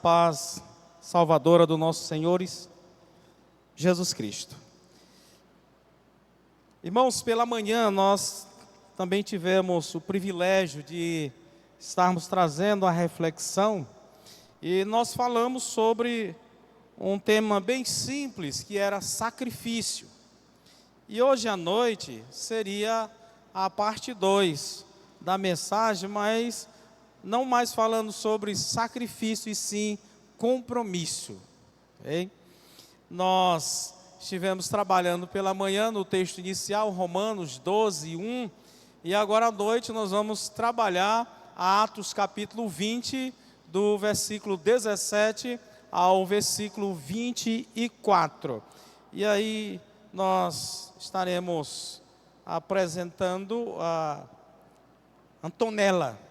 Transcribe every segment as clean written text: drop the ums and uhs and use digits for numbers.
paz salvadora do nosso Senhor Jesus Cristo. Irmãos, pela manhã nós também tivemos o privilégio de estarmos trazendo a reflexão e nós falamos sobre um tema bem simples, que era sacrifício. E hoje à noite seria a parte 2 da mensagem, mas não mais falando sobre sacrifício, e sim compromisso. Okay? Nós estivemos trabalhando pela manhã no texto inicial, Romanos 12, 1, e agora à noite nós vamos trabalhar Atos capítulo 20, do versículo 17 ao versículo 24. E aí nós estaremos apresentando a Antonella,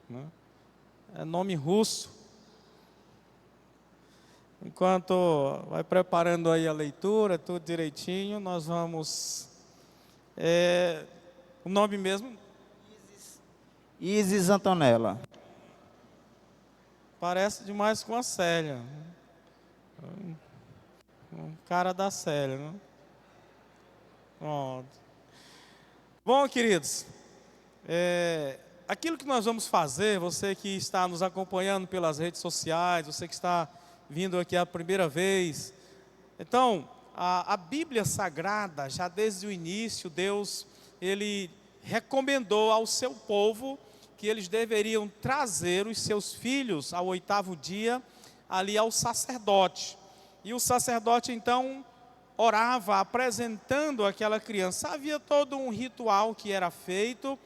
né? É nome russo. Enquanto vai preparando aí a leitura, tudo direitinho, nós vamos... o nome mesmo? Isis Antonella. Parece demais com a Célia. Um cara da Célia, né? Pronto. Bom, queridos, aquilo que nós vamos fazer, você que está nos acompanhando pelas redes sociais, você que está vindo aqui a primeira vez, então, a Bíblia Sagrada, já desde o início, Deus, Ele recomendou ao seu povo que eles deveriam trazer os seus filhos ao 8º dia, ali ao sacerdote. E o sacerdote, então, orava apresentando aquela criança. Havia todo um ritual que era feito,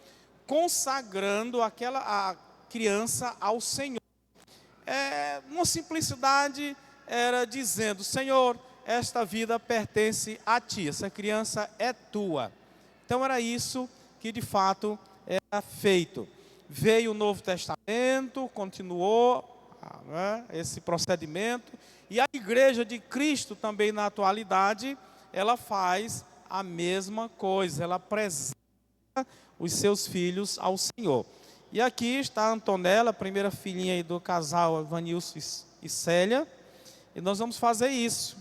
consagrando a criança ao Senhor. Uma simplicidade era dizendo: Senhor, esta vida pertence a Ti, essa criança é Tua. Então era isso que de fato era feito. Veio o Novo Testamento, continuou esse procedimento, e a Igreja de Cristo também na atualidade, ela faz a mesma coisa, ela apresenta os seus filhos ao Senhor. E aqui está a Antonella, a primeira filhinha aí do casal Evanilson e Célia, e nós vamos fazer isso.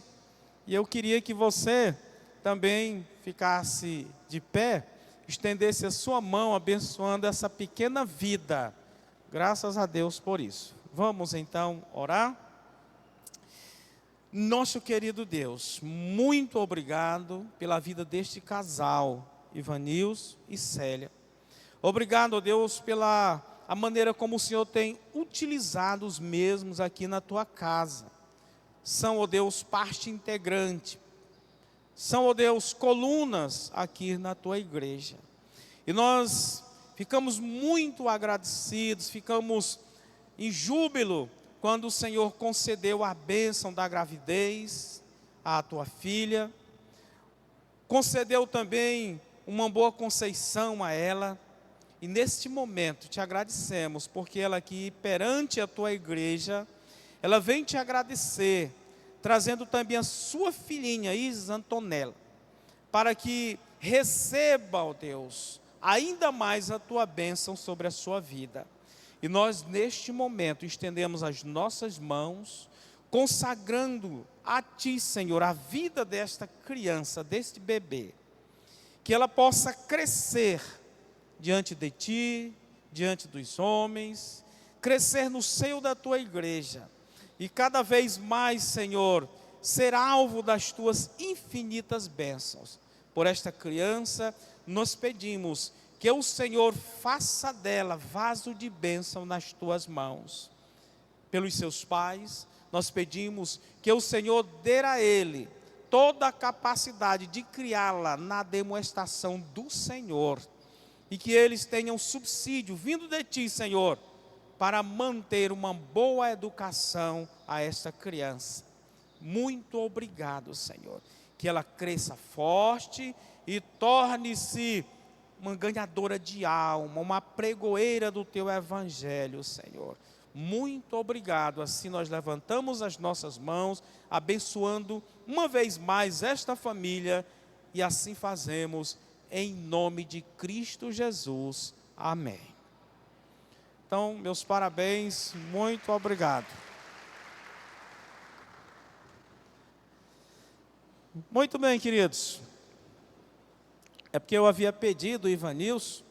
E eu queria que você também ficasse de pé, estendesse a sua mão abençoando essa pequena vida. Graças a Deus por isso. Vamos então orar. Nosso querido Deus, muito obrigado pela vida deste casal, Ivanilson e Célia. Obrigado, ó Deus, pela a maneira como o Senhor tem utilizado os mesmos aqui na tua casa. São, ó Deus, parte integrante. São, ó Deus, colunas aqui na tua igreja. E nós ficamos muito agradecidos, ficamos em júbilo quando o Senhor concedeu a bênção da gravidez à tua filha. Concedeu também uma boa conceição a ela. E neste momento te agradecemos, porque ela aqui perante a tua igreja, ela vem te agradecer, trazendo também a sua filhinha, Isis Antonella, para que receba, ó Deus, ainda mais a tua bênção sobre a sua vida. E nós neste momento estendemos as nossas mãos, consagrando a ti, Senhor, a vida desta criança, deste bebê, que ela possa crescer diante de ti, diante dos homens, crescer no seio da tua igreja, e cada vez mais, Senhor, ser alvo das tuas infinitas bênçãos. Por esta criança, nós pedimos que o Senhor faça dela vaso de bênção nas tuas mãos. Pelos seus pais, nós pedimos que o Senhor dê a ele toda a capacidade de criá-la na demonstração do Senhor, e que eles tenham subsídio vindo de ti, Senhor, para manter uma boa educação a esta criança. Muito obrigado, Senhor, que ela cresça forte e torne-se uma ganhadora de alma, uma pregoeira do teu evangelho, Senhor. Muito obrigado. Assim nós levantamos as nossas mãos, abençoando uma vez mais esta família, e assim fazemos em nome de Cristo Jesus. Amém. Então, meus parabéns, muito obrigado. Muito bem, queridos. É porque eu havia pedido o Ivanilson,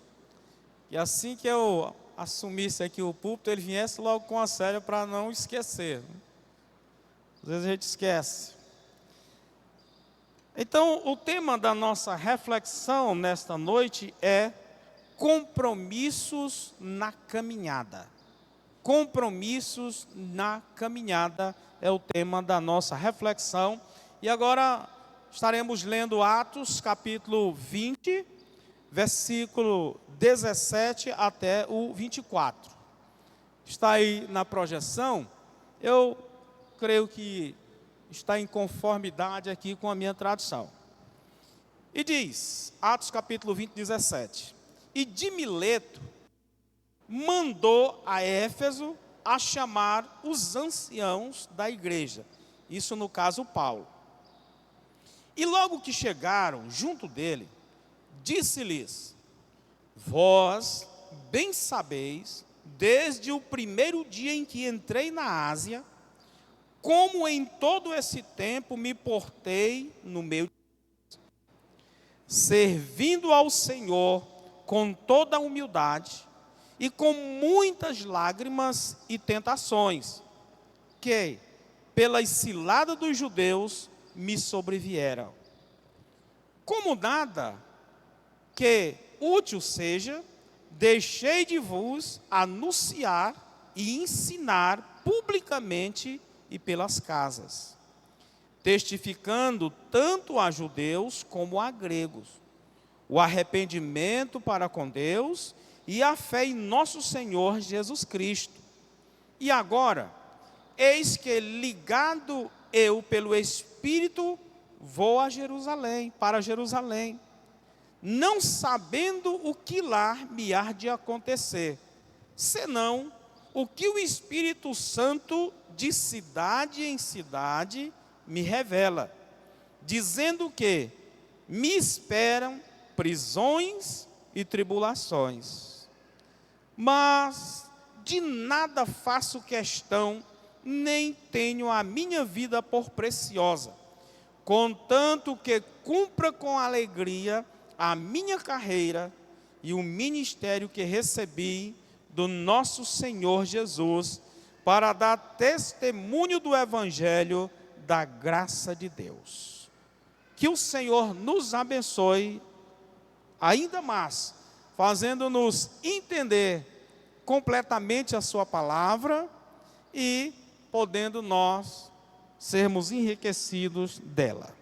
e assim que eu assumisse aqui o púlpito, ele viesse logo com a série para não esquecer. Às vezes a gente esquece. Então, o tema da nossa reflexão nesta noite é compromissos na caminhada. Compromissos na caminhada é o tema da nossa reflexão. E agora estaremos lendo Atos, capítulo 20, versículo 17 até o 24. Está aí na projeção. Eu creio que está em conformidade aqui com a minha tradução. E diz, Atos capítulo 20, 17. E de Mileto mandou a Éfeso a chamar os anciãos da igreja. Isso no caso Paulo. E logo que chegaram junto dele, disse-lhes: vós bem sabeis, desde o primeiro dia em que entrei na Ásia, como em todo esse tempo me portei no meio, servindo ao Senhor com toda a humildade e com muitas lágrimas e tentações, que, pelas ciladas dos judeus, me sobrevieram. Como nada que útil seja, deixei de vos anunciar e ensinar publicamente e pelas casas, testificando tanto a judeus como a gregos, o arrependimento para com Deus e a fé em nosso Senhor Jesus Cristo. E agora, eis que ligado eu pelo Espírito, vou a Jerusalém, para Jerusalém, não sabendo o que lá me há de acontecer, senão o que o Espírito Santo de cidade em cidade me revela, dizendo que me esperam prisões e tribulações. Mas de nada faço questão, nem tenho a minha vida por preciosa, contanto que cumpra com alegria a minha carreira e o ministério que recebi do nosso Senhor Jesus, para dar testemunho do Evangelho da graça de Deus. Que o Senhor nos abençoe ainda mais, fazendo-nos entender completamente a sua palavra e podendo nós sermos enriquecidos dela.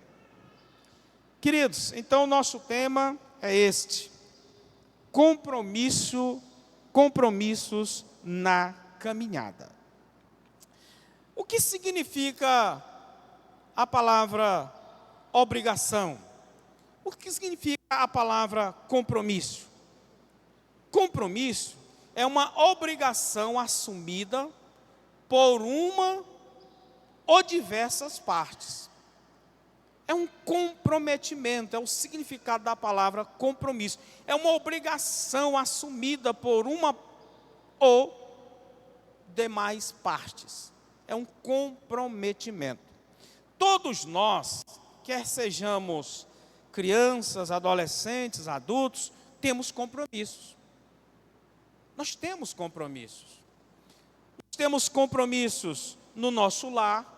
Queridos, então o nosso tema é este: compromissos na caminhada. O que significa a palavra obrigação? O que significa a palavra compromisso? Compromisso é uma obrigação assumida por uma ou diversas partes. É um comprometimento, é o significado da palavra compromisso. É uma obrigação assumida por uma ou demais partes. É um comprometimento. Todos nós, quer sejamos crianças, adolescentes, adultos, temos compromissos. Nós temos compromissos. Nós temos compromissos no nosso lar.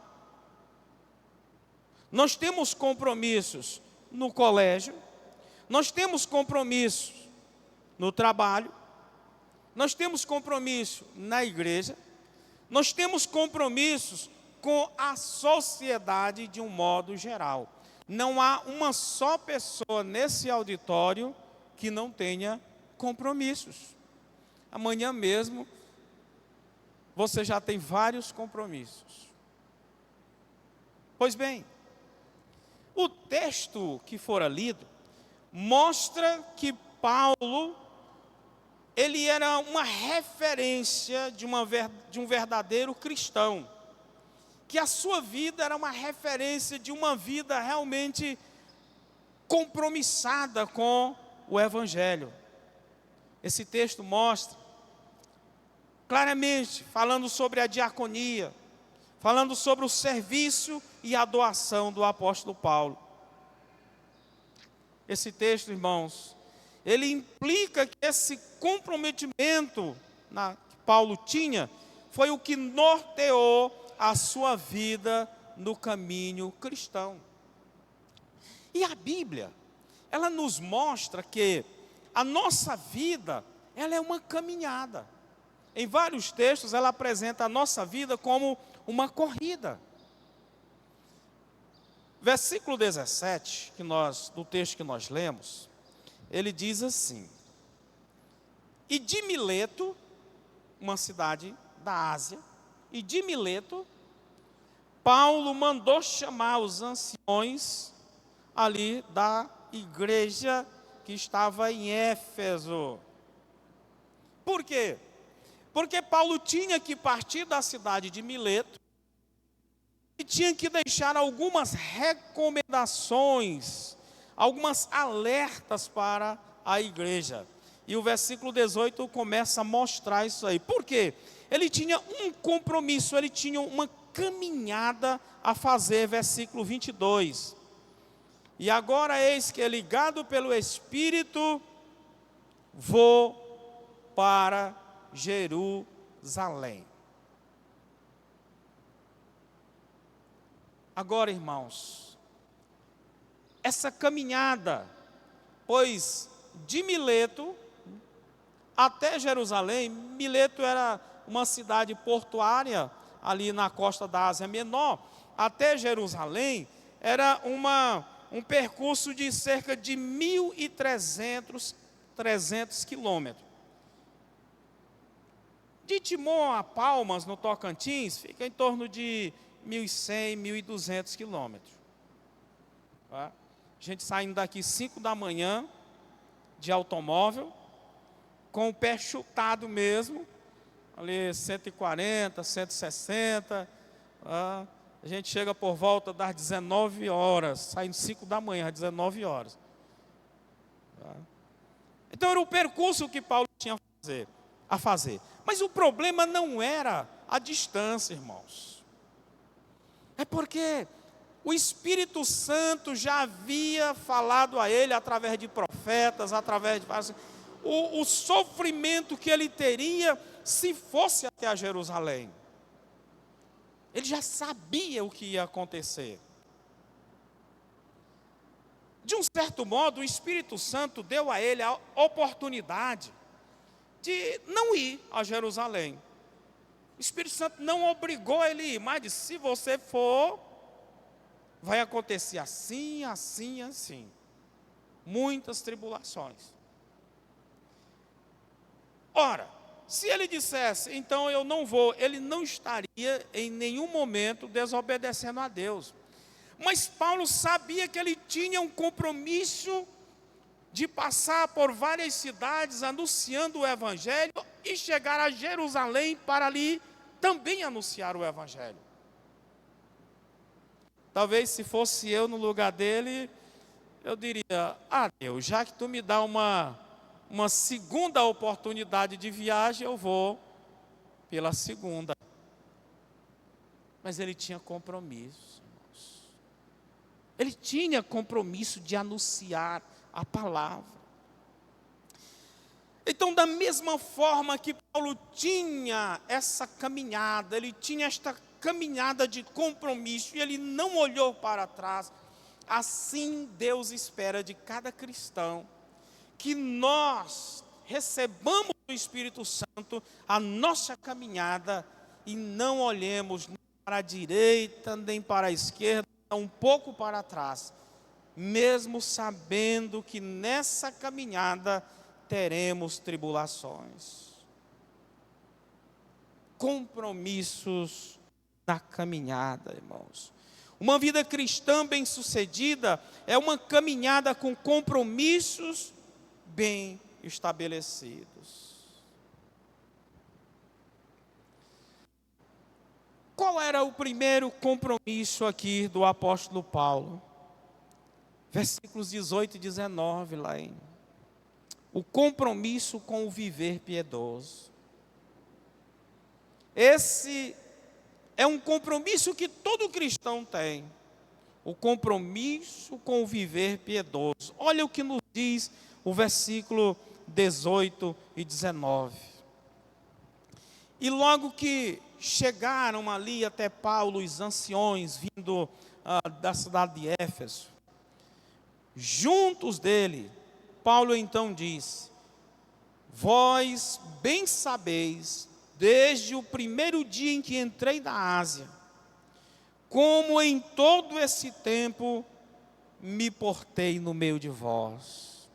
Nós temos compromissos no colégio. Nós temos compromissos no trabalho. Nós temos compromisso na igreja. Nós temos compromissos com a sociedade de um modo geral. Não há uma só pessoa nesse auditório que não tenha compromissos. Amanhã mesmo, você já tem vários compromissos. Pois bem, o texto que fora lido mostra que Paulo, ele era uma referência de um verdadeiro cristão, que a sua vida era uma referência de uma vida realmente compromissada com o Evangelho. Esse texto mostra claramente falando sobre a diaconia, falando sobre o serviço e a doação do apóstolo Paulo. Esse texto, irmãos, ele implica que esse comprometimento que Paulo tinha foi o que norteou a sua vida no caminho cristão. E a Bíblia, ela nos mostra que a nossa vida, ela é uma caminhada. Em vários textos, ela apresenta a nossa vida como uma corrida. Versículo 17, do texto que nós lemos, ele diz assim: e de Mileto, uma cidade da Ásia, e de Mileto, Paulo mandou chamar os anciões ali da igreja que estava em Éfeso. Por quê? Porque Paulo tinha que partir da cidade de Mileto e tinha que deixar algumas recomendações, algumas alertas para a igreja. E o versículo 18 começa a mostrar isso aí. Por quê? Ele tinha um compromisso, ele tinha uma caminhada a fazer, versículo 22. E agora eis que, ligado pelo Espírito, vou para Jerusalém. Agora, irmãos, essa caminhada, pois de Mileto até Jerusalém, Mileto era uma cidade portuária ali na costa da Ásia Menor, até Jerusalém era um percurso de cerca de 1.300 quilômetros. De Timon a Palmas, no Tocantins, fica em torno de 1.100, 1.200 quilômetros. Tá? A gente saindo daqui 5 da manhã, de automóvel, com o pé chutado mesmo, ali 140, 160, tá? A gente chega por volta das 19 horas, saindo 5 da manhã, às 19 horas. Tá? Então era o percurso que Paulo tinha a fazer. Mas o problema não era a distância, irmãos. É porque o Espírito Santo já havia falado a ele através de profetas, através de o sofrimento que ele teria se fosse até a Jerusalém. Ele já sabia o que ia acontecer. De um certo modo, o Espírito Santo deu a ele a oportunidade de não ir a Jerusalém. O Espírito Santo não obrigou ele a ir, mas disse: se você for, vai acontecer assim, assim, assim. Muitas tribulações. Ora, se ele dissesse, então eu não vou, ele não estaria em nenhum momento desobedecendo a Deus. Mas Paulo sabia que ele tinha um compromisso de passar por várias cidades anunciando o Evangelho e chegar a Jerusalém para ali também anunciar o Evangelho. Talvez se fosse eu no lugar dele, eu diria: Deus, já que tu me dá uma segunda oportunidade de viagem, eu vou pela segunda. Mas ele tinha compromisso, irmãos. Ele tinha compromisso de anunciar a palavra. Então, da mesma forma que Paulo tinha essa caminhada, ele tinha esta caminhada de compromisso e ele não olhou para trás, assim Deus espera de cada cristão, que nós recebamos do Espírito Santo a nossa caminhada e não olhemos nem para a direita, nem para a esquerda, um pouco para trás, mesmo sabendo que nessa caminhada teremos tribulações. Compromissos na caminhada, irmãos. Uma vida cristã bem-sucedida é uma caminhada com compromissos bem estabelecidos. Qual era o primeiro compromisso aqui do apóstolo Paulo? Versículos 18 e 19 lá o compromisso com o viver piedoso. esse é um compromisso que todo cristão tem. O compromisso com o viver piedoso. Olha o que nos diz o versículo 18 e 19. E logo que chegaram ali até Paulo os anciões, vindo da cidade de Éfeso, juntos dele, Paulo então disse: vós bem sabeis, desde o primeiro dia em que entrei na Ásia, como em todo esse tempo me portei no meio de vós.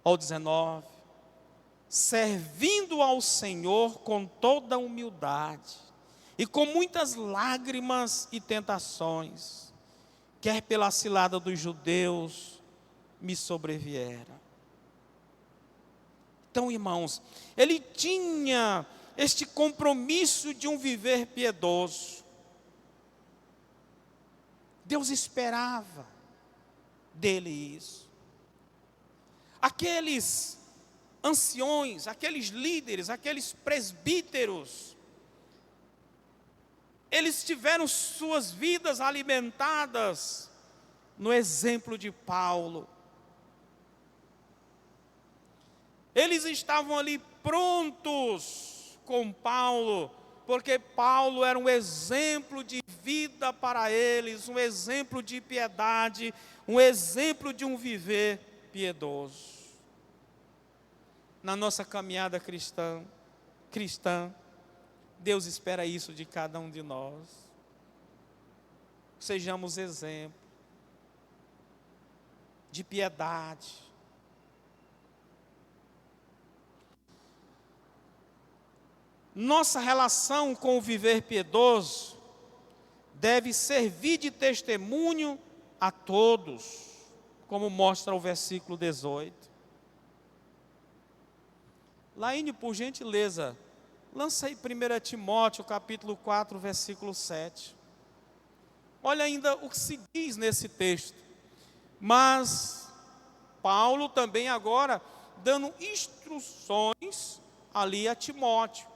Ao 19, servindo ao Senhor com toda humildade e com muitas lágrimas e tentações, quer pela cilada dos judeus me sobreviera. Então, irmãos, ele tinha este compromisso de um viver piedoso. Deus esperava dele isso. Aqueles anciões, aqueles líderes, aqueles presbíteros, eles tiveram suas vidas alimentadas no exemplo de Paulo. Eles estavam ali prontos com Paulo, porque Paulo era um exemplo de vida para eles, um exemplo de piedade, um exemplo de um viver piedoso. Na nossa caminhada cristã, Deus espera isso de cada um de nós. Sejamos exemplo de piedade. Nossa relação com o viver piedoso deve servir de testemunho a todos, como mostra o versículo 18. Laine, por gentileza, lança aí 1 Timóteo, capítulo 4, versículo 7. Olha ainda o que se diz nesse texto. Mas Paulo também agora dando instruções ali a Timóteo,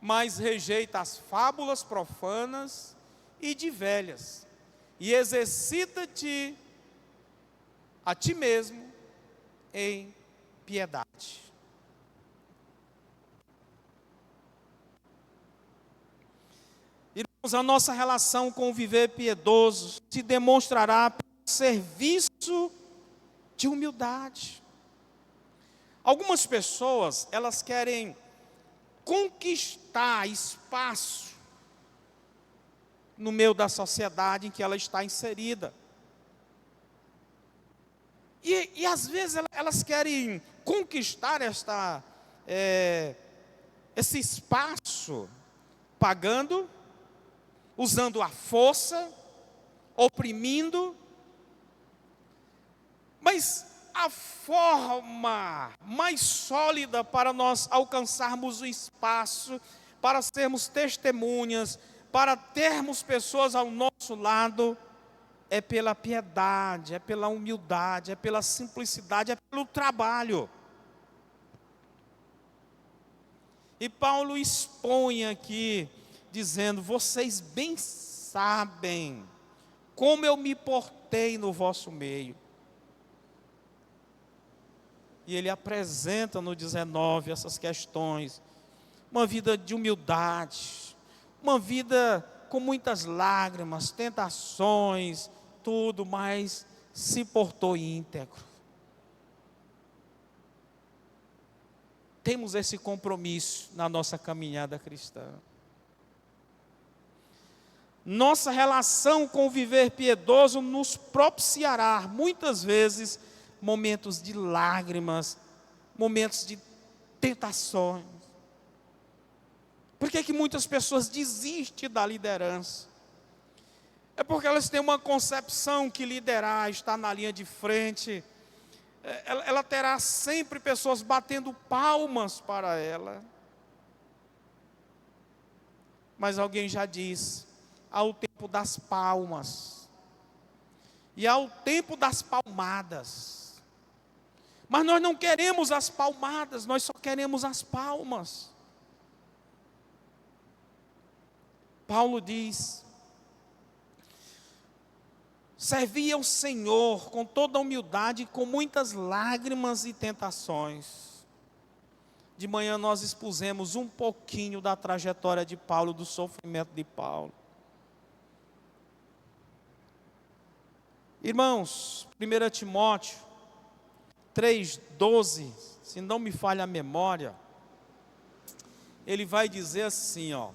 mas rejeita as fábulas profanas e de velhas, e exercita-te a ti mesmo em piedade. Irmãos, a nossa relação com o viver piedoso se demonstrará pelo serviço de humildade. Algumas pessoas, elas querem conquistar espaço no meio da sociedade em que ela está inserida. E às vezes elas querem conquistar esse espaço pagando, usando a força, oprimindo. Mas a forma mais sólida para nós alcançarmos o espaço, para sermos testemunhas, para termos pessoas ao nosso lado, é pela piedade, é pela humildade, é pela simplicidade, é pelo trabalho. E Paulo expõe aqui, dizendo: vocês bem sabem como eu me portei no vosso meio. E ele apresenta no 19 essas questões. Uma vida de humildade, uma vida com muitas lágrimas, tentações, tudo, mas se portou íntegro. Temos esse compromisso na nossa caminhada cristã. Nossa relação com o viver piedoso nos propiciará, muitas vezes, momentos de lágrimas, momentos de tentações. Por que muitas pessoas desistem da liderança? É porque elas têm uma concepção que liderar, estar na linha de frente, ela terá sempre pessoas batendo palmas para ela. Mas alguém já disse: há o tempo das palmas e há o tempo das palmadas. Mas nós não queremos as palmadas, nós só queremos as palmas. Paulo diz: servi ao Senhor com toda humildade, com muitas lágrimas e tentações. De manhã nós expusemos um pouquinho da trajetória de Paulo, do sofrimento de Paulo. Irmãos, 1 Timóteo 3,12, se não me falha a memória, ele vai dizer assim, ó.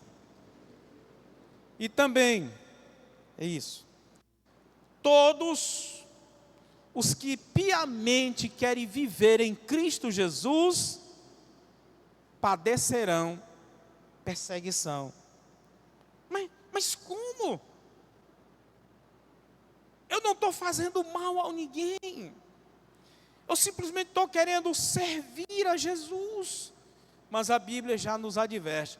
E também, é isso, todos os que piamente querem viver em Cristo Jesus, padecerão perseguição. Mas como? Eu não estou fazendo mal a ninguém. Eu simplesmente estou querendo servir a Jesus. Mas a Bíblia já nos adverte: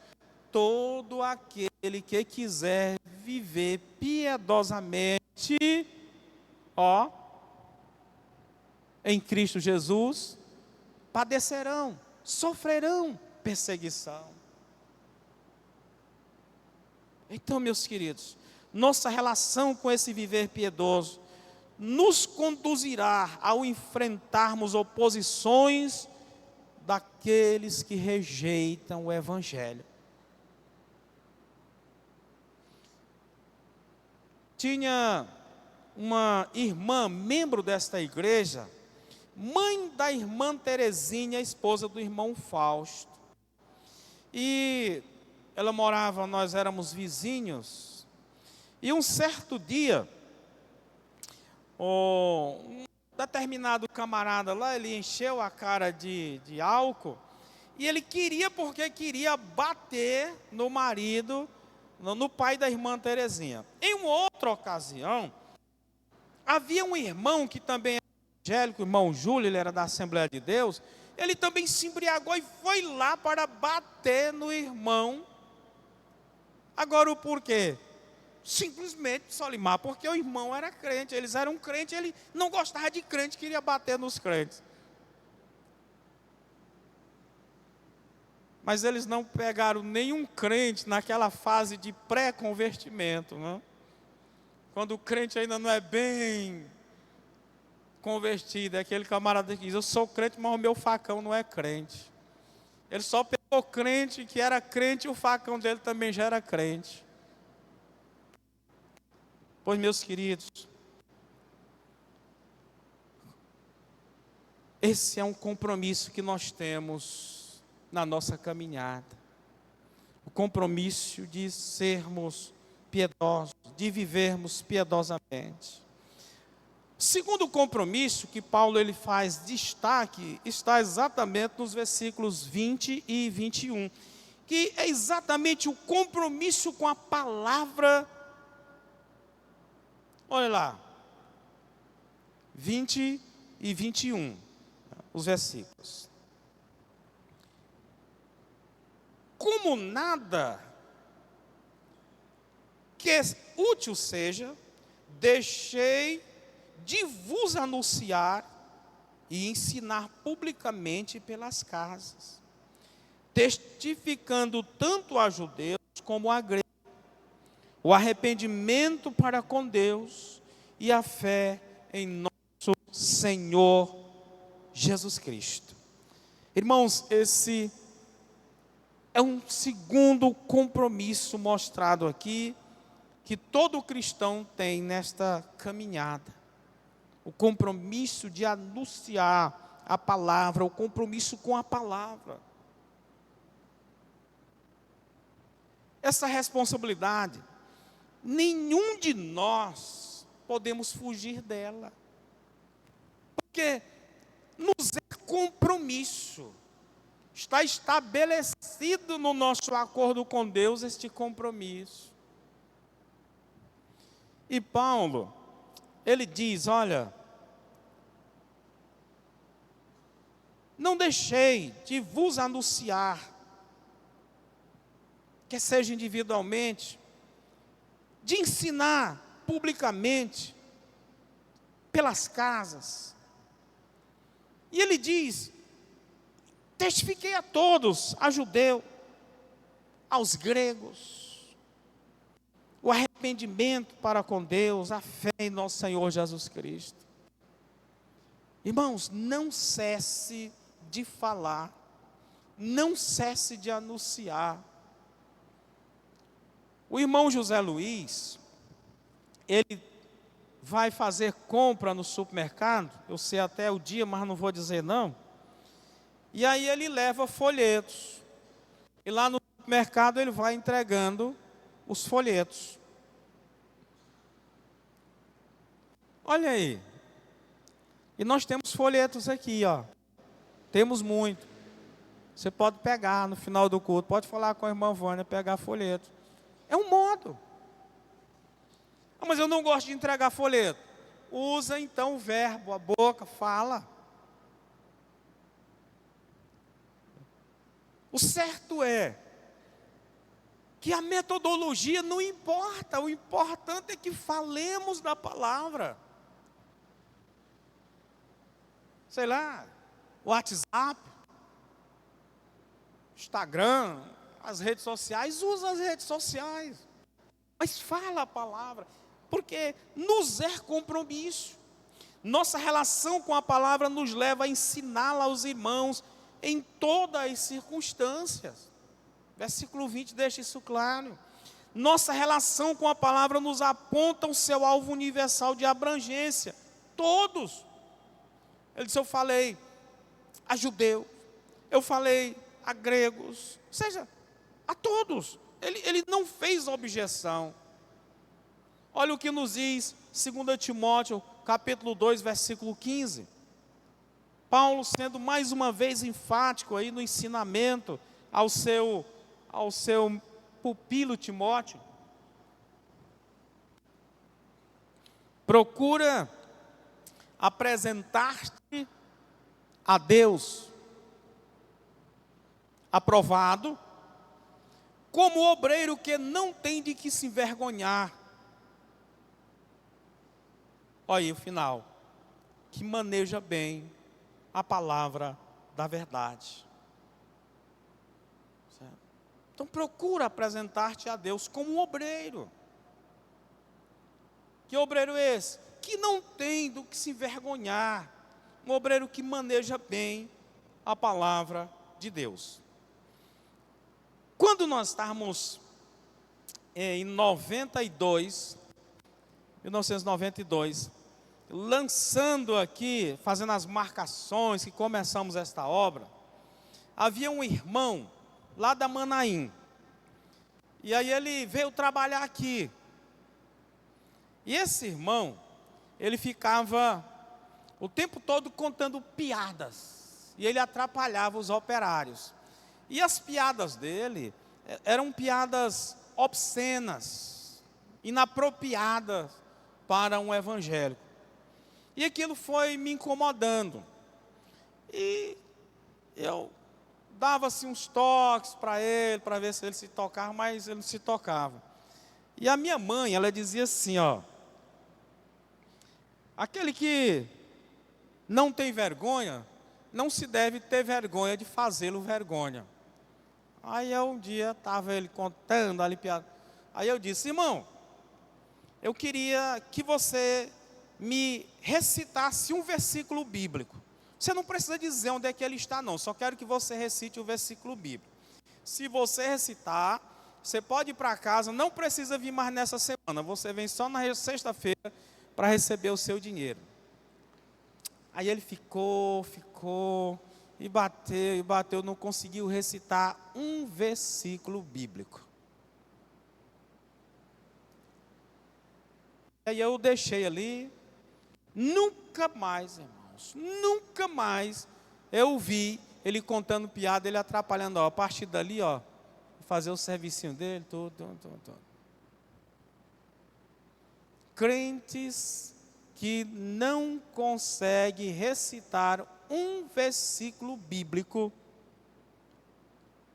todo aquele que quiser viver piedosamente, em Cristo Jesus, padecerão, sofrerão perseguição. Então, meus queridos, nossa relação com esse viver piedoso nos conduzirá ao enfrentarmos oposições daqueles que rejeitam o Evangelho. Tinha uma irmã, membro desta igreja, mãe da irmã Terezinha, esposa do irmão Fausto. E ela morava, nós éramos vizinhos. E um certo dia, um determinado camarada lá, ele encheu a cara de álcool, e ele queria bater no marido, no pai da irmã Terezinha. Em uma outra ocasião, havia um irmão que também era evangélico, o irmão Júlio, ele era da Assembleia de Deus, ele também se embriagou e foi lá para bater no irmão. Agora o porquê? Simplesmente, Solimar, porque o irmão era crente, eles eram crentes, ele não gostava de crente, queria bater nos crentes. Mas eles não pegaram nenhum crente naquela fase de pré-convertimento, né? Quando o crente ainda não é bem convertido, é aquele camarada que diz: eu sou crente, mas o meu facão não é crente. Ele só pegou crente que era crente e o facão dele também já era crente. Pois, meus queridos, esse é um compromisso que nós temos na nossa caminhada. O compromisso de sermos piedosos, de vivermos piedosamente. O segundo compromisso que Paulo ele faz destaque está exatamente nos versículos 20 e 21, que é exatamente o compromisso com a palavra. Olha lá, 20 e 21, os versículos. Como nada que útil seja, deixei de vos anunciar e ensinar publicamente pelas casas, testificando tanto a judeus como a gregos, o arrependimento para com Deus e a fé em nosso Senhor Jesus Cristo. Irmãos, esse é um segundo compromisso mostrado aqui, que todo cristão tem nesta caminhada. O compromisso de anunciar a palavra, o compromisso com a palavra. Essa responsabilidade, nenhum de nós podemos fugir dela. Porque nos é compromisso. Está estabelecido no nosso acordo com Deus este compromisso. E Paulo, ele diz: olha, não deixei de vos anunciar, quer seja individualmente, de ensinar publicamente, pelas casas. E ele diz: testifiquei a todos, a judeu, aos gregos. o arrependimento para com Deus, a fé em nosso Senhor Jesus Cristo. Irmãos, não cesse de falar, não cesse de anunciar. O irmão José Luiz, ele vai fazer compra no supermercado, eu sei até o dia, mas não vou dizer não. E aí ele leva folhetos. E lá no supermercado ele vai entregando os folhetos. Olha aí. E nós temos folhetos aqui, ó. Temos muito. Você pode pegar no final do culto, pode falar com a irmã Vânia, pegar folheto. É um modo. Ah, mas eu não gosto de entregar folheto. Usa então o verbo, a boca, fala. O certo é que a metodologia não importa, o importante é que falemos da palavra. Sei lá, WhatsApp, Instagram, as redes sociais, usa as redes sociais. Mas fala a palavra, porque nos é compromisso. Nossa relação com a palavra nos leva a ensiná-la aos irmãos em todas as circunstâncias. Versículo 20 deixa isso claro. Nossa relação com a palavra nos aponta o seu alvo universal de abrangência. Todos. Ele disse, eu falei a judeus, eu falei a gregos, ou seja, a todos. Ele não fez objeção. Olha o que nos diz 2 Timóteo, capítulo 2, versículo 15. Paulo sendo mais uma vez enfático aí no ensinamento ao seu pupilo Timóteo. Procura apresentar-te a Deus aprovado, como obreiro que não tem de que se envergonhar. Olha aí o final. Que maneja bem a palavra da verdade. Certo? Então procura apresentar-te a Deus como um obreiro. Que obreiro é esse? Que não tem do que se envergonhar. Um obreiro que maneja bem a palavra de Deus. Quando nós estávamos em 1992, lançando aqui, fazendo as marcações que começamos esta obra, havia um irmão lá da Manaim. E aí ele veio trabalhar aqui. E esse irmão, ele ficava o tempo todo contando piadas. E ele atrapalhava os operários. E as piadas dele eram piadas obscenas, inapropriadas para um evangélico. E aquilo foi me incomodando. E eu dava assim uns toques para ele, para ver se ele se tocava, mas ele não se tocava. E a minha mãe, ela dizia assim, ó: aquele que não tem vergonha, não se deve ter vergonha de fazê-lo vergonha. Aí um dia estava ele contando ali piada. Aí eu disse: irmão, eu queria que você me recitasse um versículo bíblico. Você não precisa dizer onde é que ele está, não. Só quero que você recite o versículo bíblico. Se você recitar, você pode ir para casa, não precisa vir mais nessa semana. Você vem só na sexta-feira para receber o seu dinheiro. Aí ele ficou, e bateu, não conseguiu recitar um versículo bíblico. Aí eu deixei ali, nunca mais, irmãos, nunca mais eu vi ele contando piada, ele atrapalhando, ó, a partir dali, ó, fazer o servicinho dele, tudo. Crentes que não conseguem recitar um versículo bíblico,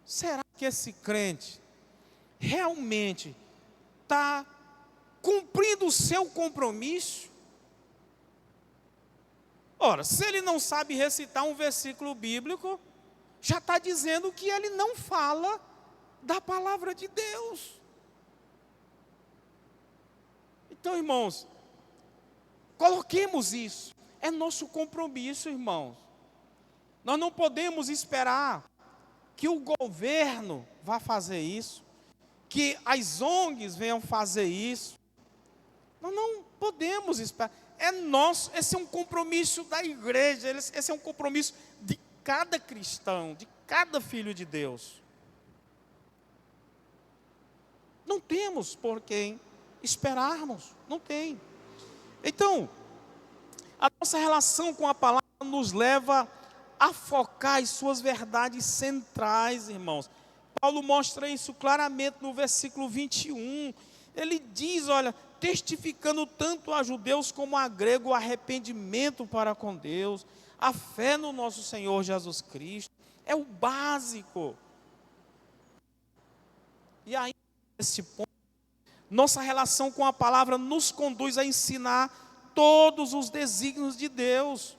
será que esse crente realmente está cumprindo o seu compromisso? Ora, se ele não sabe recitar um versículo bíblico, já está dizendo que ele não fala da palavra de Deus. Então, irmãos, coloquemos isso. É nosso compromisso, irmãos. Nós não podemos esperar que o governo vá fazer isso, que as ONGs venham fazer isso. Nós não podemos esperar. É nosso, esse é um compromisso da igreja, esse é um compromisso de cada cristão, de cada filho de Deus. Não temos por quem esperarmos, não tem. Então, a nossa relação com a palavra nos leva a focar as suas verdades centrais, irmãos. Paulo mostra isso claramente no versículo 21. Ele diz, olha, testificando tanto a judeus como a gregos o arrependimento para com Deus, a fé no nosso Senhor Jesus Cristo, é o básico. E aí, nesse ponto, nossa relação com a palavra nos conduz a ensinar todos os desígnios de Deus.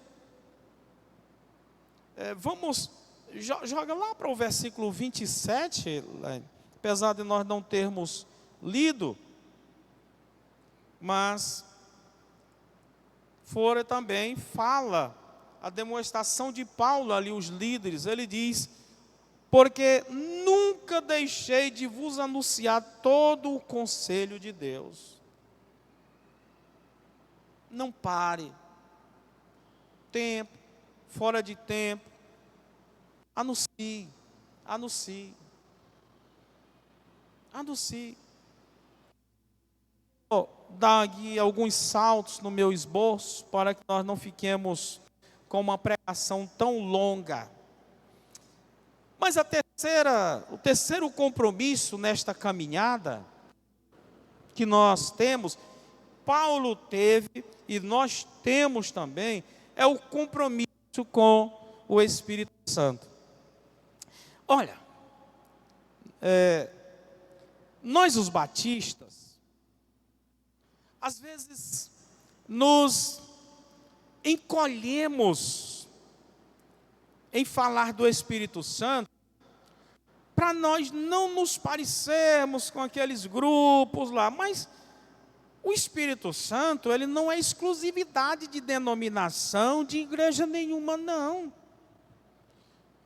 Joga lá para o versículo 27, apesar de nós não termos lido, mas fora também fala a demonstração de Paulo ali, os líderes. Ele diz: porque nunca deixei de vos anunciar todo o conselho de Deus. Não pare. Tempo, fora de tempo, anuncie. Vou dar aqui alguns saltos no meu esboço, para que nós não fiquemos com uma pregação tão longa. Mas o terceiro compromisso nesta caminhada, que nós temos, Paulo teve e nós temos também, é o compromisso com o Espírito Santo. Olha, nós os batistas, às vezes nos encolhemos em falar do Espírito Santo, para nós não nos parecermos com aqueles grupos lá, mas o Espírito Santo, ele não é exclusividade de denominação, de igreja nenhuma, não.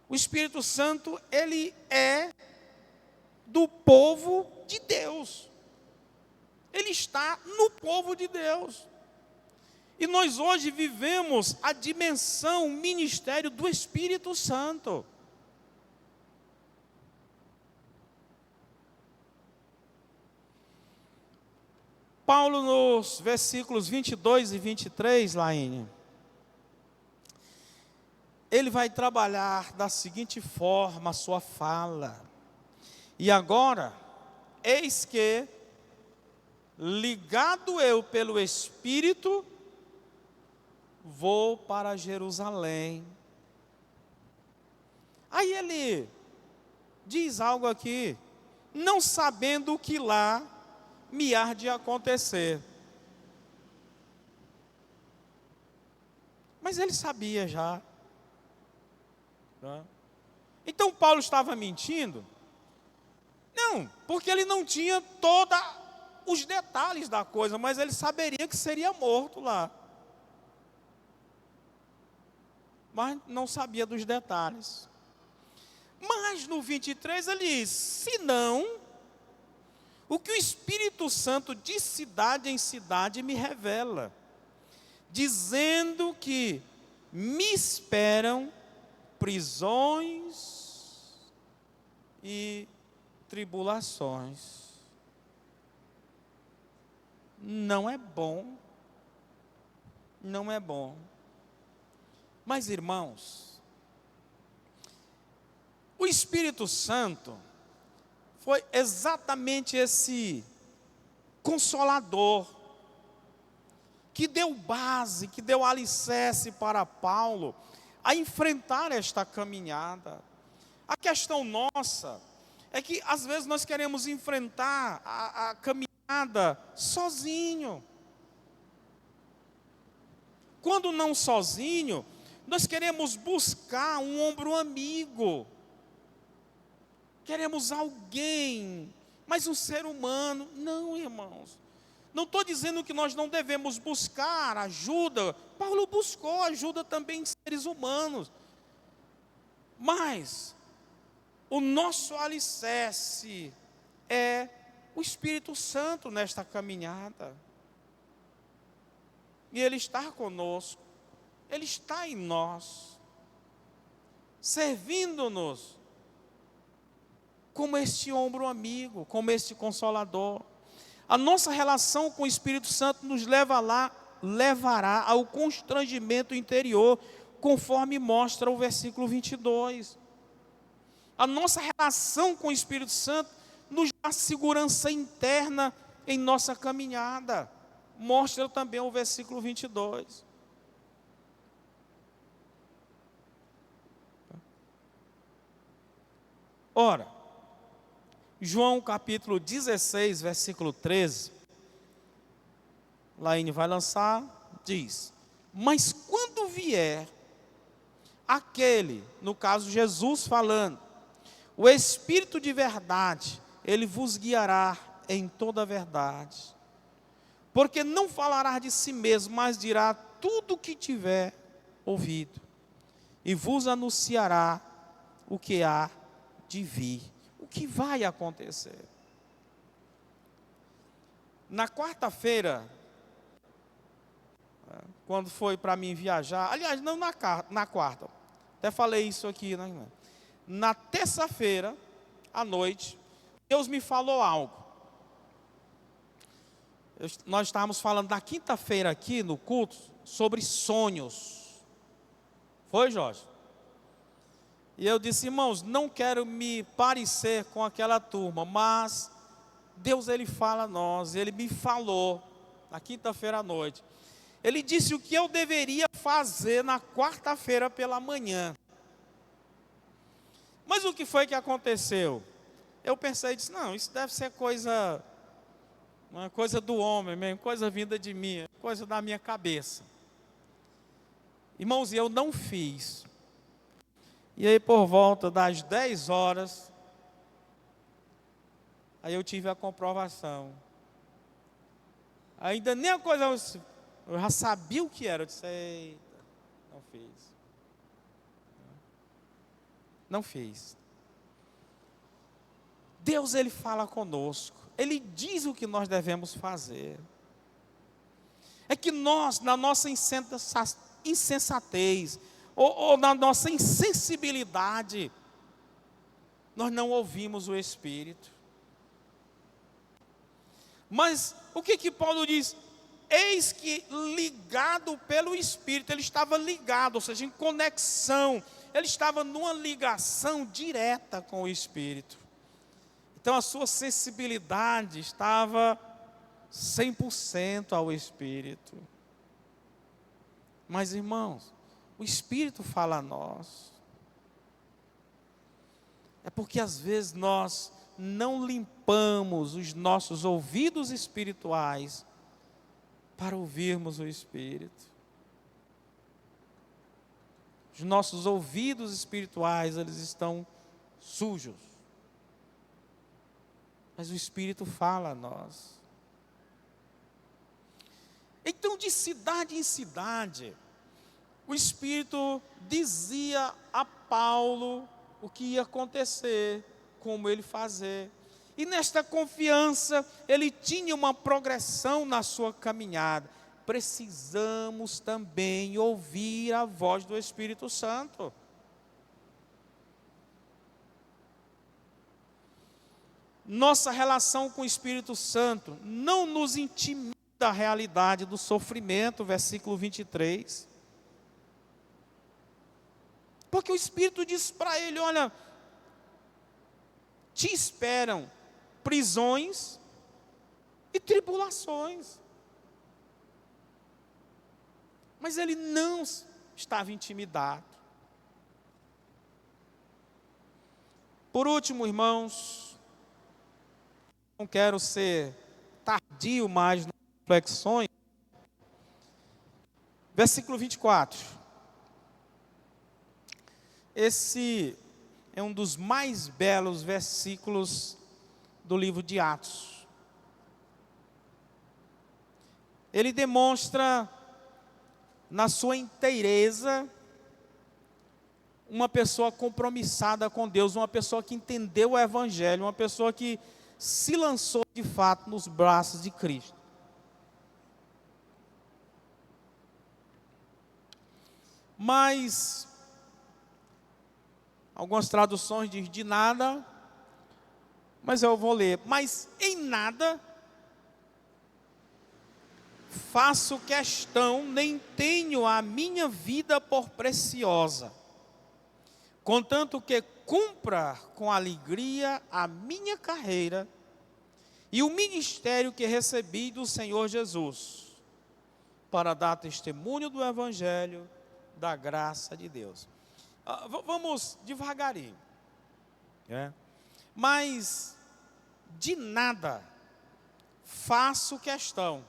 O Espírito Santo, ele é do povo de Deus. Ele está no povo de Deus. E nós hoje vivemos a dimensão, o ministério do Espírito Santo. Paulo, nos versículos 22 e 23, Laine, ele vai trabalhar da seguinte forma a sua fala. E agora, eis que, ligado eu pelo Espírito, vou para Jerusalém. Aí ele diz algo aqui, não sabendo o que lá me há de acontecer. Mas ele sabia já. Então Paulo estava mentindo? Não, porque ele não tinha todos os detalhes da coisa, mas ele saberia que seria morto lá. Mas não sabia dos detalhes. Mas no 23 ele diz, se não, o que o Espírito Santo de cidade em cidade me revela, dizendo que me esperam prisões e tribulações. Não é bom. Não é bom. Mas, irmãos, o Espírito Santo foi exatamente esse consolador que deu base, que deu alicerce para Paulo a enfrentar esta caminhada. A questão nossa é que às vezes nós queremos enfrentar a caminhada sozinho. Quando não sozinho, nós queremos buscar um ombro amigo. Queremos alguém, mas um ser humano. Não, irmãos. Não estou dizendo que nós não devemos buscar ajuda. Paulo buscou ajuda também de seres humanos. Mas o nosso alicerce é o Espírito Santo nesta caminhada. E Ele está conosco. Ele está em nós, servindo-nos como este ombro amigo, como este consolador. A nossa relação com o Espírito Santo nos levará ao constrangimento interior, conforme mostra o versículo 22. A nossa relação com o Espírito Santo nos dá segurança interna em nossa caminhada. Mostra também o versículo 22. Ora, João capítulo 16, versículo 13, Laine vai lançar, diz: mas quando vier aquele, no caso Jesus falando, o Espírito de verdade, ele vos guiará em toda a verdade, porque não falará de si mesmo, mas dirá tudo o que tiver ouvido, e vos anunciará o que há de vir, o que vai acontecer. Na quarta-feira, quando foi para mim viajar, aliás, não na quarta, até falei isso aqui, né, irmã? Na terça-feira, à noite, Deus me falou algo. Nós estávamos falando na quinta-feira aqui no culto sobre sonhos. Foi, Jorge? E eu disse: irmãos, não quero me parecer com aquela turma, mas Deus, Ele fala a nós. Ele me falou na quinta-feira à noite. Ele disse o que eu deveria fazer na quarta-feira pela manhã. Mas o que foi que aconteceu? Eu pensei e disse: não, isso deve ser uma coisa do homem mesmo, coisa vinda de mim, coisa da minha cabeça. Irmãos, e eu não fiz. E aí por volta das 10 horas, aí eu tive a comprovação. Ainda nem a coisa, eu já sabia o que era. Eu disse: eita, não fiz. Não fiz. Deus, Ele fala conosco. Ele diz o que nós devemos fazer. É que nós, na nossa insensatez, ou na nossa insensibilidade, nós não ouvimos o Espírito. Mas o que Paulo diz? Eis que ligado pelo Espírito, ele estava ligado, ou seja, em conexão, ele estava numa ligação direta com o Espírito. Então a sua sensibilidade estava 100% ao Espírito. Mas, irmãos, o Espírito fala a nós. É porque às vezes nós não limpamos os nossos ouvidos espirituais para ouvirmos o Espírito. Os nossos ouvidos espirituais, eles estão sujos. Mas o Espírito fala a nós. Então, de cidade em cidade, o Espírito dizia a Paulo o que ia acontecer, como ele fazer. E nesta confiança, ele tinha uma progressão na sua caminhada. Precisamos também ouvir a voz do Espírito Santo. Nossa relação com o Espírito Santo não nos intimida a realidade do sofrimento, versículo 23. Porque o Espírito diz para ele: olha, te esperam prisões e tribulações. Mas ele não estava intimidado. Por último, irmãos, não quero ser tardio mais nas reflexões. Versículo 24. Esse é um dos mais belos versículos do livro de Atos. ele demonstra na sua inteireza uma pessoa compromissada com Deus, uma pessoa que entendeu o Evangelho, uma pessoa que se lançou de fato nos braços de Cristo. Mas algumas traduções dizem de nada, mas eu vou ler. Mas em nada faço questão, nem tenho a minha vida por preciosa, contanto que cumpra com alegria a minha carreira e o ministério que recebi do Senhor Jesus, para dar testemunho do Evangelho, da graça de Deus. Vamos devagarinho. Mas de nada faço questão.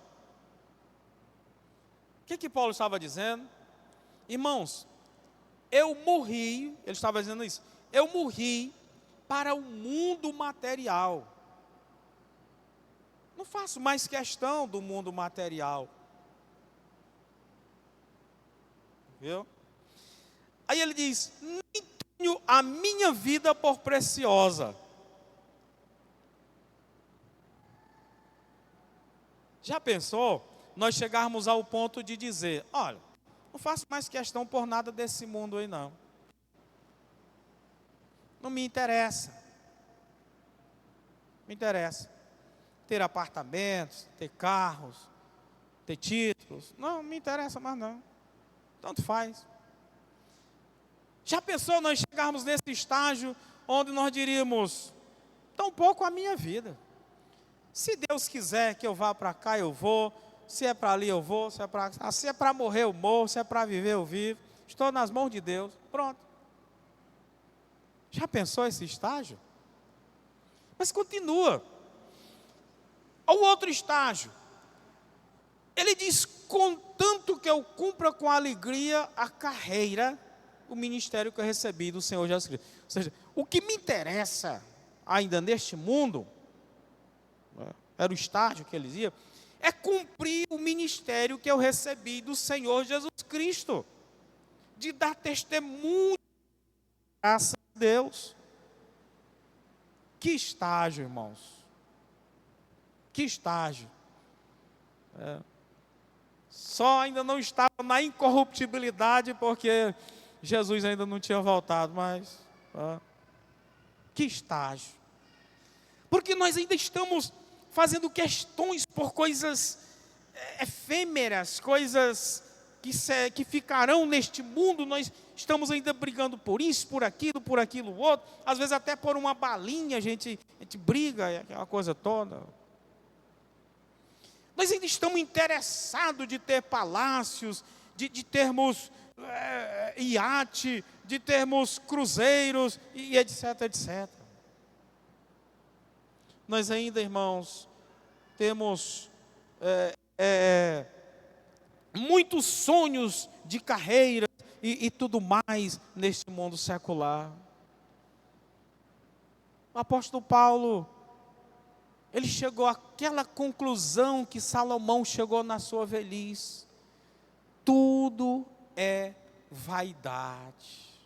O que Paulo estava dizendo? Irmãos, eu morri, ele estava dizendo isso, eu morri para o mundo material. Não faço mais questão do mundo material. Viu? Aí ele diz, nem tenho a minha vida por preciosa. Já pensou? Nós chegarmos ao ponto de dizer, olha, não faço mais questão por nada desse mundo aí não. Não me interessa. Me interessa. Ter apartamentos, ter carros, ter títulos. Não me interessa mais não. Tanto faz. Já pensou nós chegarmos nesse estágio onde nós diríamos, tão pouco a minha vida. Se Deus quiser que eu vá para cá, eu vou. Se é para ali, eu vou. Se é para morrer, eu morro. Se é para viver, eu vivo. Estou nas mãos de Deus. Pronto. Já pensou esse estágio? Mas continua. O outro estágio. Ele diz, contanto que eu cumpra com alegria a carreira, o ministério que eu recebi do Senhor Jesus Cristo. Ou seja, o que me interessa ainda neste mundo, era o estágio que ele dizia, é cumprir o ministério que eu recebi do Senhor Jesus Cristo, de dar testemunho da graça de Deus. Que estágio, irmãos. Que estágio. Só ainda não estava na incorruptibilidade, porque Jesus ainda não tinha voltado, mas que estágio. Porque nós ainda estamos fazendo questões por coisas efêmeras, coisas que ficarão neste mundo. Nós estamos ainda brigando por isso, por aquilo outro. Às vezes até por uma balinha a gente briga, aquela coisa toda. Nós ainda estamos interessados de ter palácios, de termos iate, de termos cruzeiros, e etc, etc. Nós ainda, irmãos, temos muitos sonhos de carreira e tudo mais neste mundo secular. O apóstolo Paulo, ele chegou àquela conclusão que Salomão chegou na sua velhice. Tudo é vaidade.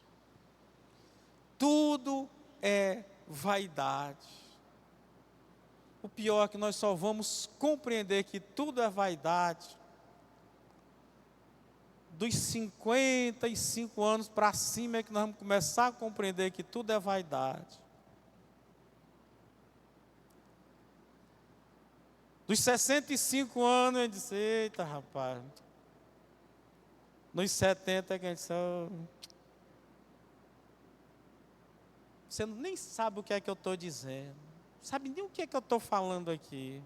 Tudo é vaidade. O pior é que nós só vamos compreender que tudo é vaidade dos 55 anos para cima, é que nós vamos começar a compreender que tudo é vaidade. Dos 65 anos, eu disse, eita rapaz. Nos 70 é que a gente disse, você nem sabe o que é que eu estou dizendo. Sabe nem o que é que eu estou falando aqui.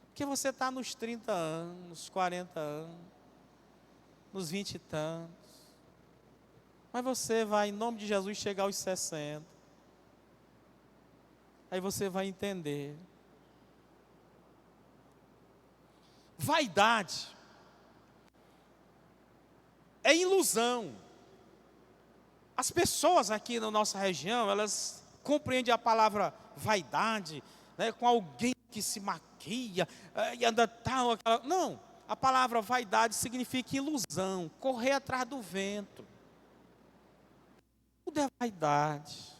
Porque você está nos 30 anos, nos 40 anos, nos 20 e tantos. Mas você vai, em nome de Jesus, chegar aos 60. Aí você vai entender. Vaidade é ilusão. As pessoas aqui na nossa região, elas compreendem a palavra vaidade, né, com alguém que se maquia e anda tal. Não, a palavra vaidade significa ilusão, correr atrás do vento. Tudo é vaidade.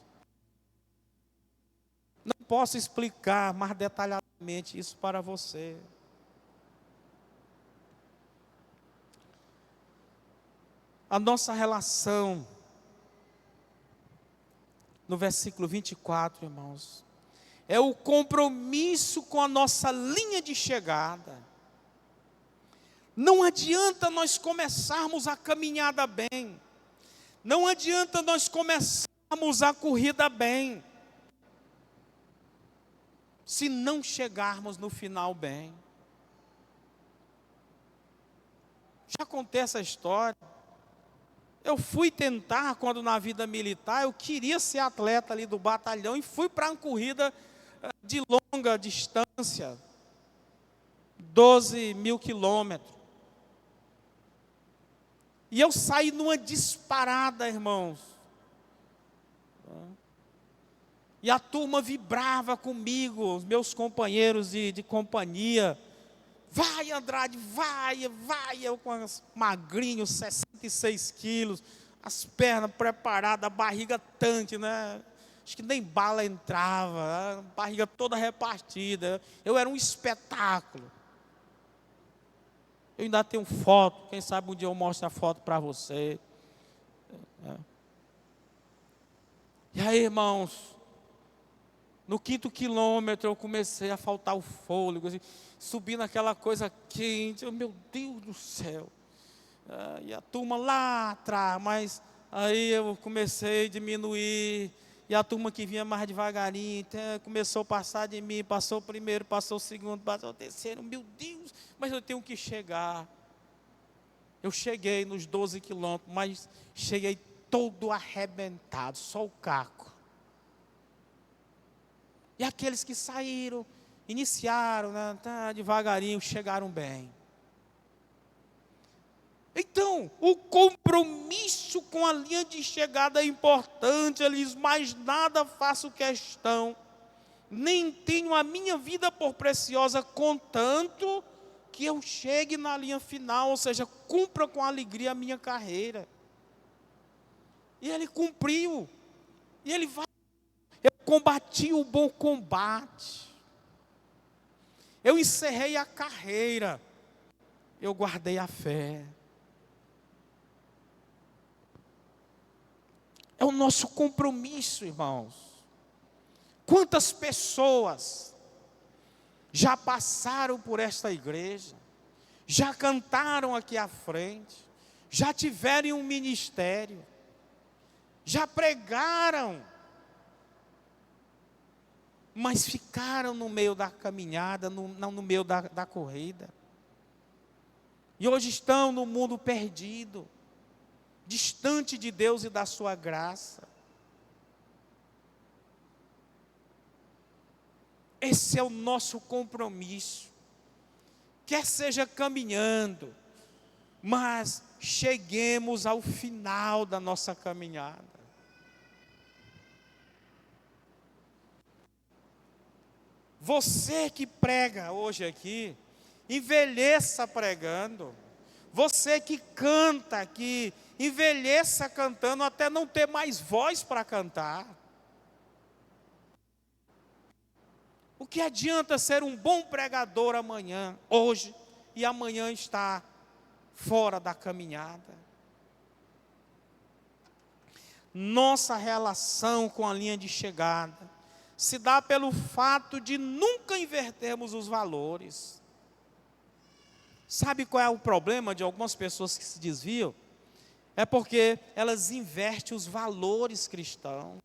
Não posso explicar mais detalhadamente isso para você. A nossa relação, no versículo 24, irmãos, é o compromisso com a nossa linha de chegada. Não adianta nós começarmos a caminhada bem, não adianta nós começarmos a corrida bem, se não chegarmos no final bem. Já contei essa história. Eu fui tentar, quando na vida militar, eu queria ser atleta ali do batalhão e fui para uma corrida de longa distância, 12 mil quilômetros. E eu saí numa disparada, irmãos. E a turma vibrava comigo, os meus companheiros de companhia. Vai, Andrade, vai. Eu com as magrinhos, 66 quilos, as pernas preparadas, a barriga tanque, né? Acho que nem bala entrava, a barriga toda repartida. Eu era um espetáculo. Eu ainda tenho foto, quem sabe um dia eu mostro a foto para você. E aí, irmãos, no 5º quilômetro eu comecei a faltar o fôlego, assim, subindo aquela coisa quente, meu Deus do céu. E a turma lá atrás, mas aí eu comecei a diminuir, e a turma que vinha mais devagarinho, começou a passar de mim, passou o primeiro, passou o segundo, passou o terceiro, meu Deus, mas eu tenho que chegar. Eu cheguei nos 12 quilômetros, mas cheguei todo arrebentado, só o caco. E aqueles que saíram, iniciaram, né, devagarinho, chegaram bem. Então, o compromisso com a linha de chegada é importante, eles mais nada faço questão, nem tenho a minha vida por preciosa, contanto que eu chegue na linha final, ou seja, cumpra com alegria a minha carreira. E ele cumpriu, e ele vai. Eu combati o bom combate, eu encerrei a carreira, eu guardei a fé. É o nosso compromisso, irmãos. Quantas pessoas já passaram por esta igreja, já cantaram aqui à frente, já tiveram um ministério, já pregaram, mas ficaram no meio da caminhada, não no meio da corrida. E hoje estão no mundo perdido, distante de Deus e da sua graça. Esse é o nosso compromisso. Quer seja caminhando, mas cheguemos ao final da nossa caminhada. Você que prega hoje aqui, envelheça pregando. Você que canta aqui, envelheça cantando até não ter mais voz para cantar. O que adianta ser um bom pregador amanhã, hoje, e amanhã estar fora da caminhada? Nossa relação com a linha de chegada se dá pelo fato de nunca invertermos os valores. Sabe qual é o problema de algumas pessoas que se desviam? É porque elas invertem os valores cristãos.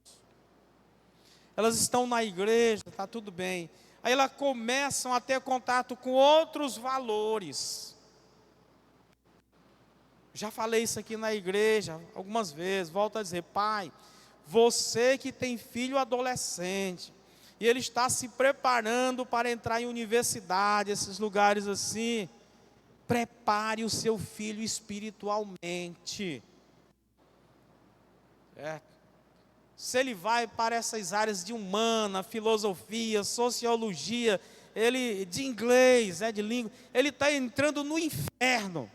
Elas estão na igreja, está tudo bem. Aí elas começam a ter contato com outros valores. Já falei isso aqui na igreja algumas vezes, volto a dizer, pai, você que tem filho adolescente, e ele está se preparando para entrar em universidade, esses lugares assim, prepare o seu filho espiritualmente. Certo? se ele vai para essas áreas de humana, filosofia, sociologia, ele de inglês, de língua, ele está entrando no inferno.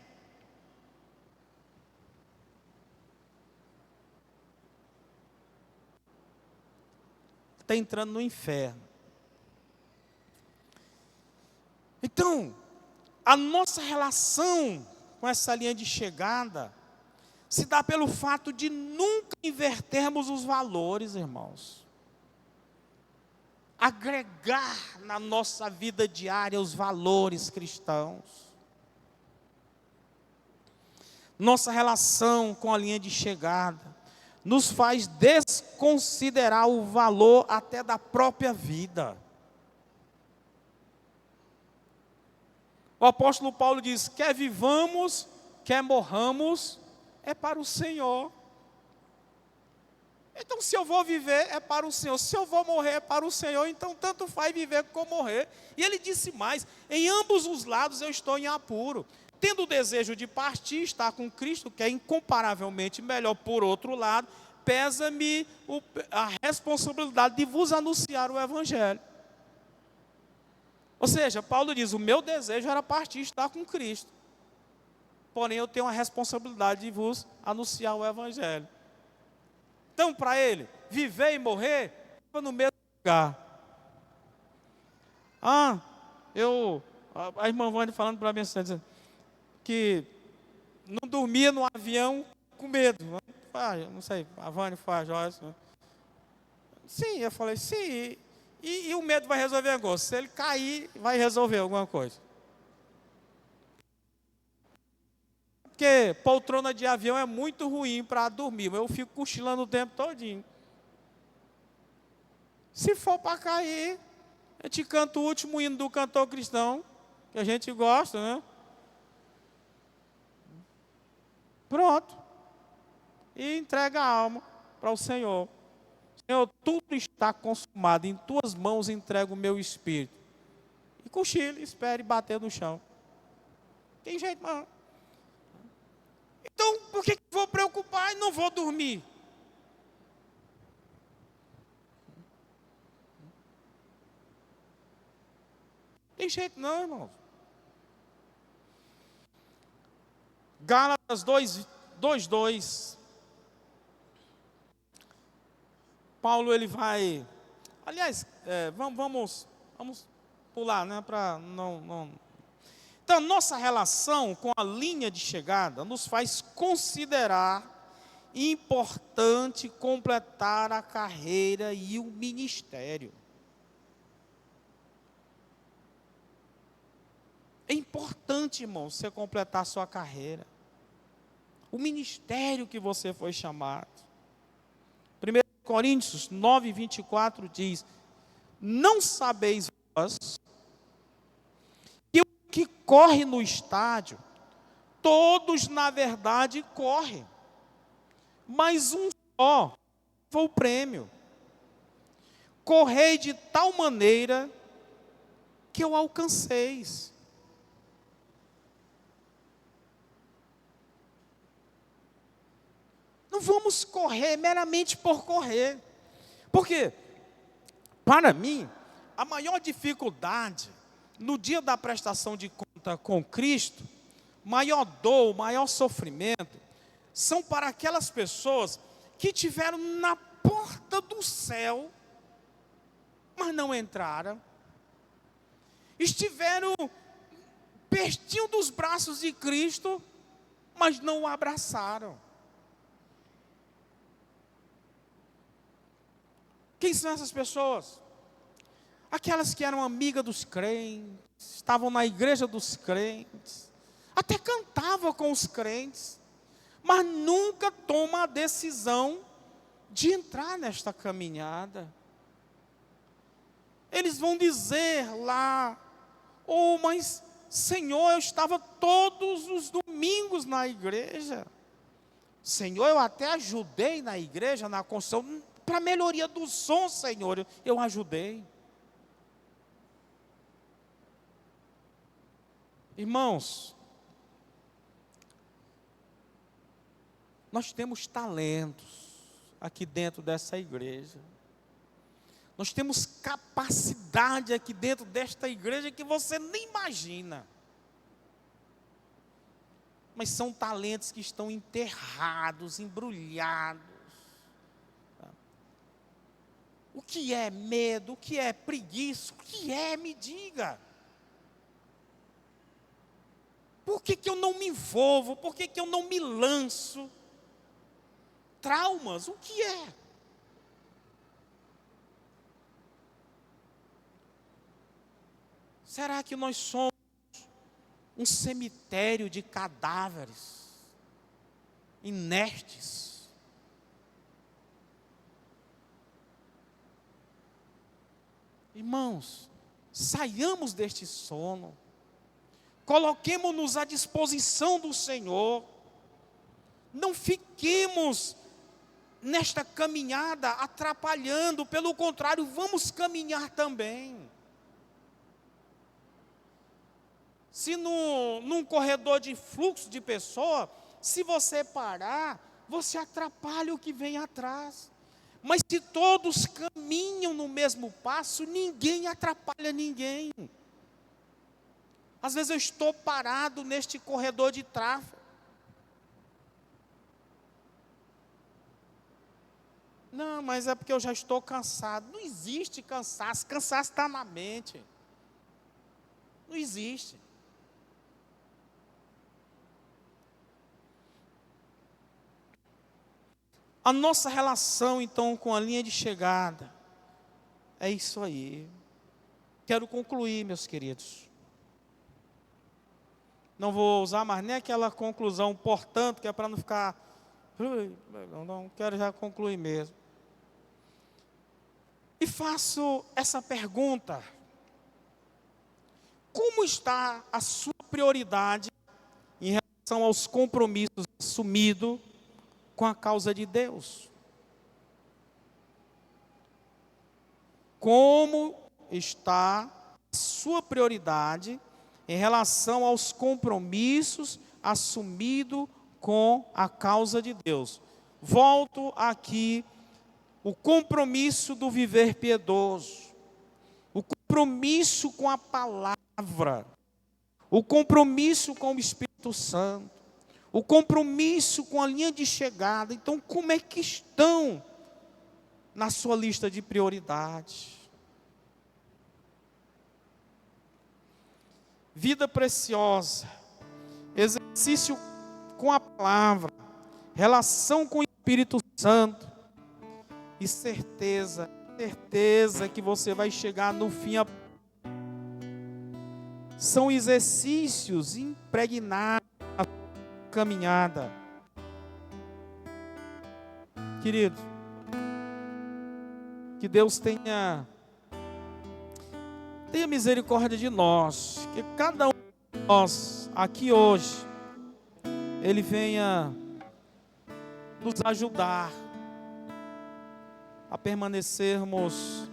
Está entrando no inferno. Então, a nossa relação com essa linha de chegada se dá pelo fato de nunca invertermos os valores, irmãos. Agregar na nossa vida diária os valores cristãos. Nossa relação com a linha de chegada nos faz desconsiderar o valor até da própria vida. O apóstolo Paulo diz: quer vivamos, quer morramos, é para o Senhor. Então, se eu vou viver, é para o Senhor. Se eu vou morrer, é para o Senhor. Então, tanto faz viver como morrer. E ele disse mais: em ambos os lados eu estou em apuro. Tendo o desejo de partir, estar com Cristo, que é incomparavelmente melhor. Por outro lado, pesa-me a responsabilidade de vos anunciar o Evangelho. Ou seja, Paulo diz: o meu desejo era partir e estar com Cristo. Porém, eu tenho a responsabilidade de vos anunciar o Evangelho. Então, para ele, viver e morrer, estava no mesmo lugar. A irmã Vânia falando para mim assim, que não dormia no avião com medo. Não sei, a Vânia faz, Joyce. Sim, eu falei, sim. E o medo vai resolver alguma coisa. Se ele cair, vai resolver alguma coisa. Porque poltrona de avião é muito ruim para dormir. Eu fico cochilando o tempo todinho. Se for para cair, a gente canta o último hino do cantor cristão, que a gente gosta, né? Pronto. E entrega a alma para o Senhor. Senhor, tudo está consumado. Em tuas mãos entrego o meu espírito. E cochile, espere bater no chão. Tem jeito não. Então, por que vou preocupar e não vou dormir? Tem jeito não, irmãos. Gálatas 2:2. Paulo ele vai. Aliás, vamos pular, né? Para não. Então, nossa relação com a linha de chegada nos faz considerar importante completar a carreira e o ministério. É importante, irmão, você completar a sua carreira. O ministério que você foi chamado. 1 Coríntios 9:24 diz: não sabeis vós que o que corre no estádio, todos na verdade correm, mas um só foi o prêmio. Correi de tal maneira que eu alcanceis. Não vamos correr meramente por correr. Porque, para mim, a maior dificuldade no dia da prestação de conta com Cristo, maior dor, maior sofrimento, são para aquelas pessoas que estiveram na porta do céu, mas não entraram. Estiveram pertinho dos braços de Cristo, mas não o abraçaram. Quem são essas pessoas? Aquelas que eram amigas dos crentes, estavam na igreja dos crentes, até cantavam com os crentes, mas nunca tomam a decisão de entrar nesta caminhada. Eles vão dizer lá: oh, mas Senhor, eu estava todos os domingos na igreja. Senhor, eu até ajudei na igreja, na construção, para a melhoria do som, Senhor, eu ajudei. Irmãos, nós temos talentos. aqui dentro dessa igreja. Nós temos capacidade aqui dentro desta igreja que você nem imagina. Mas são talentos que estão enterrados, embrulhados. O que é medo? O que é preguiça? O que é? Me diga. Por que eu não me envolvo? Por que eu não me lanço? Traumas, o que é? Será que nós somos um cemitério de cadáveres inertes? Irmãos, saiamos deste sono, coloquemo-nos à disposição do Senhor, não fiquemos nesta caminhada atrapalhando, pelo contrário, vamos caminhar também. Se num corredor de fluxo de pessoa, se você parar, você atrapalha o que vem atrás. Mas se todos caminham no mesmo passo, ninguém atrapalha ninguém. Às vezes eu estou parado neste corredor de tráfego. Não, mas é porque eu já estou cansado. Não existe cansaço. Cansaço está na mente. Não existe. A nossa relação, então, com a linha de chegada, é isso aí. Quero concluir, meus queridos. Não vou usar mais nem aquela conclusão, portanto, que é para não ficar... Não, quero já concluir mesmo. E faço essa pergunta: como está a sua prioridade em relação aos compromissos assumidos com a causa de Deus? Como está a sua prioridade em relação aos compromissos assumidos com a causa de Deus? Volto aqui, o compromisso do viver piedoso, o compromisso com a palavra, o compromisso com o Espírito Santo, o compromisso com a linha de chegada. Então, como é que estão na sua lista de prioridades? Vida preciosa, exercício com a palavra, relação com o Espírito Santo e certeza que você vai chegar no fim. São exercícios impregnados na caminhada. Querido, que Deus tenha misericórdia de nós, que cada um de nós aqui hoje, Ele venha nos ajudar a permanecermos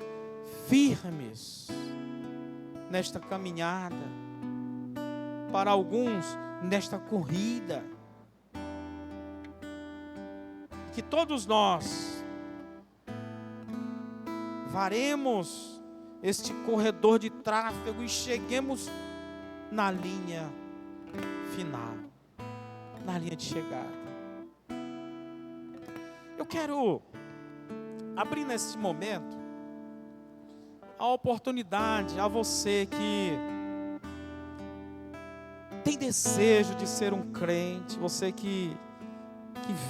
firmes nesta caminhada, para alguns nesta corrida, que todos nós varemos este corredor de tráfego e cheguemos na linha final, na linha de chegada. Eu quero abrir nesse momento a oportunidade a você que tem desejo de ser um crente, você que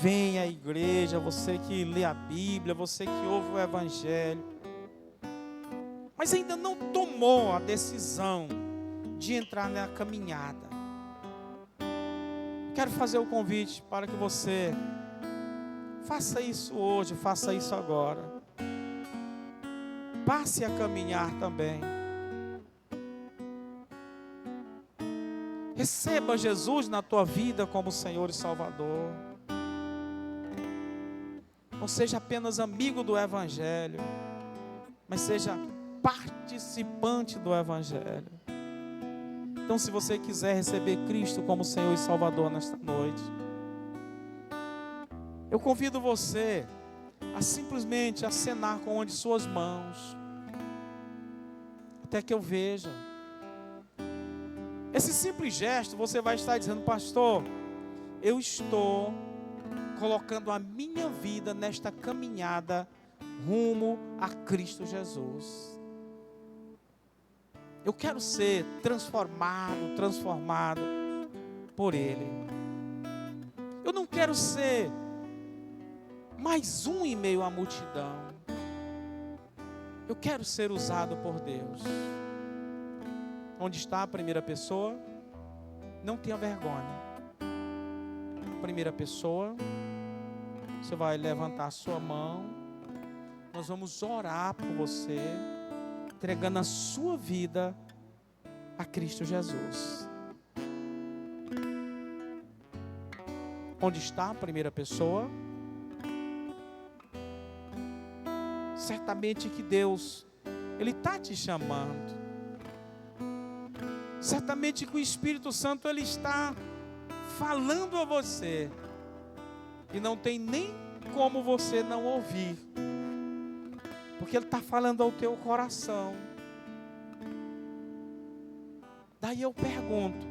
vem à igreja, você que lê a Bíblia, você que ouve o Evangelho, mas ainda não tomou a decisão de entrar na caminhada. Quero fazer o convite para que você faça isso hoje, faça isso agora. Passe a caminhar também. Receba Jesus na tua vida como Senhor e Salvador. Não seja apenas amigo do Evangelho, mas seja participante do Evangelho. Então, se você quiser receber Cristo como Senhor e Salvador nesta noite, eu convido você a simplesmente acenar com uma de suas mãos, até que eu veja. Esse simples gesto, você vai estar dizendo: pastor, eu estou colocando a minha vida nesta caminhada rumo a Cristo Jesus. Eu quero ser transformado por Ele. Eu não quero ser mais um em meio à multidão. Eu quero ser usado por Deus. Onde está a primeira pessoa? Não tenha vergonha. Primeira pessoa, você vai levantar a sua mão. Nós vamos orar por você, entregando a sua vida a Cristo Jesus. Onde está a primeira pessoa? Certamente que Deus, Ele está te chamando. Certamente que o Espírito Santo, Ele está falando a você. E não tem nem como você não ouvir. Porque Ele está falando ao teu coração. Daí eu pergunto: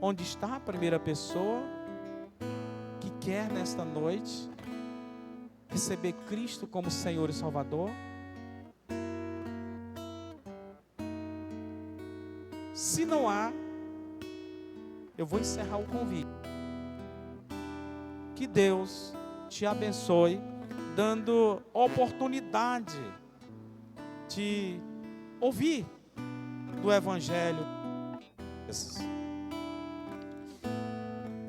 onde está a primeira pessoa que quer nesta noite receber Cristo como Senhor e Salvador? Se não há, eu vou encerrar o convite. Que Deus te abençoe, dando oportunidade de ouvir do Evangelho.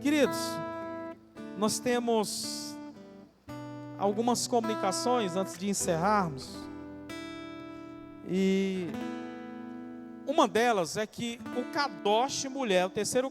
Queridos, nós temos algumas comunicações antes de encerrarmos. E uma delas é que o Kadosh mulher, o terceiro